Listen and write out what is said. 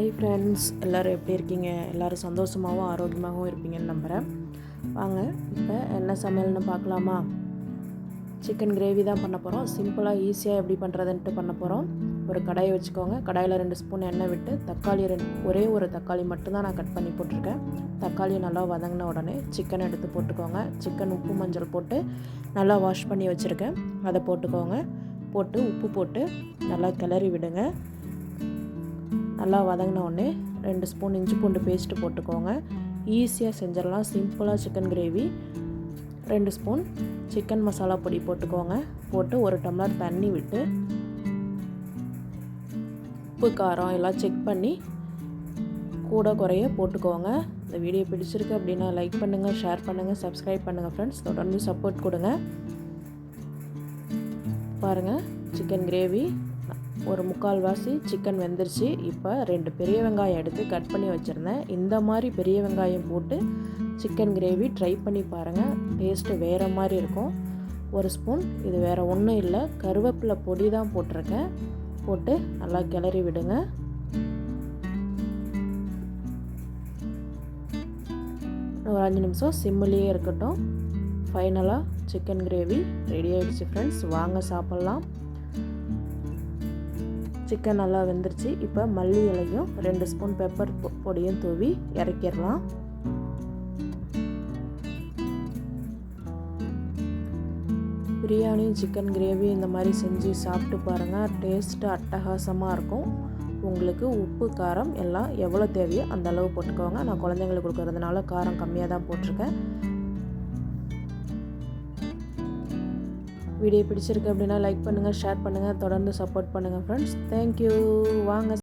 Hi friends, எல்லோரும் எப்படி இருக்கீங்க? எல்லோரும் சந்தோஷமாகவும் ஆரோக்கியமாகவும் இருப்பீங்கன்னு நம்புகிறேன். வாங்க இப்போ என்ன சமையல்னு பார்க்கலாமா? சிக்கன் கிரேவி தான் பண்ண போகிறோம். சிம்பிளாக ஈஸியாக எப்படி பண்ணுறதுன்ட்டு பண்ண போகிறோம். ஒரு கடாயை வச்சுக்கோங்க. கடாயில் 2 ஸ்பூன் எண்ணெய் விட்டு தக்காளி ஒரே ஒரு தக்காளி மட்டும்தான் நான் கட் பண்ணி போட்டிருக்கேன். தக்காளி நல்லா வதங்கின உடனே சிக்கன் எடுத்து போட்டுக்கோங்க. சிக்கன் உப்பு மஞ்சள் போட்டு நல்லா வாஷ் பண்ணி வச்சுருக்கேன். அதை போட்டுக்கோங்க. போட்டு உப்பு போட்டு நல்லா கிளறி விடுங்க. நல்லா வதங்கின உடனே 2 ஸ்பூன் இஞ்சி பூண்டு பேஸ்ட்டு போட்டுக்கோங்க. ஈஸியாக செஞ்சிடலாம். சிம்பிளாக chicken gravy. 2 spoon chicken masala பொடி போட்டுக்கோங்க. போட்டு 1 டம்ளர் தண்ணி விட்டு உப்பு காரம் எல்லாம் செக் பண்ணி கூட குறைய போட்டுக்கோங்க. இந்த வீடியோ பிடிச்சிருக்கு அப்படின்னா லைக் பண்ணுங்கள், ஷேர் பண்ணுங்கள், சப்ஸ்கிரைப் பண்ணுங்கள் ஃப்ரெண்ட்ஸ். தொடர்ந்து சப்போர்ட் கொடுங்க. பாருங்கள், சிக்கன் கிரேவி ஒரு 3/4 வாசி சிக்கன் வெந்துருச்சு. இப்போ 2 பெரிய வெங்காயம் எடுத்து கட் பண்ணி வச்சுருந்தேன். இந்த மாதிரி பெரிய வெங்காயம் போட்டு சிக்கன் கிரேவி ட்ரை பண்ணி பாருங்கள். டேஸ்ட்டு வேறு மாதிரி இருக்கும். 1 ஸ்பூன், இது வேறு ஒன்றும் இல்லை, கருவேப்பிலை பொடி தான் போட்டிருக்கேன். போட்டு நல்லா கிளறி விடுங்க. ஒரு 5 நிமிஷம் சிம்மிலேயே இருக்கட்டும். ஃபைனலாக சிக்கன் கிரேவி ரெடி ஆகிடுச்சு ஃப்ரெண்ட்ஸ். வாங்க சாப்பிட்லாம். சிக்கன் நல்லா வெந்துருச்சு. இப்போ மல்லி இலையும் 2 ஸ்பூன் பெப்பர் பொடியும் தூவி இறக்கிடலாம். பிரியாணி, சிக்கன் கிரேவி இந்த மாதிரி செஞ்சு சாப்பிட்டு பாருங்கள். டேஸ்ட்டு அட்டகாசமாக இருக்கும். உங்களுக்கு உப்பு காரம் எல்லாம் எவ்வளோ தேவையோ அந்த அளவு போட்டுக்கோங்க. நான் குழந்தைங்களுக்கு கொடுக்கறதுனால காரம் கம்மியாக தான் போட்டிருக்கேன். வீடியோ பிடிச்சிருக்கு அப்படின்னா லைக் பண்ணுங்கள், ஷேர் பண்ணுங்கள், தொடர்ந்து சப்போர்ட் பண்ணுங்கள் ஃப்ரெண்ட்ஸ். தேங்க்யூ. வாங்க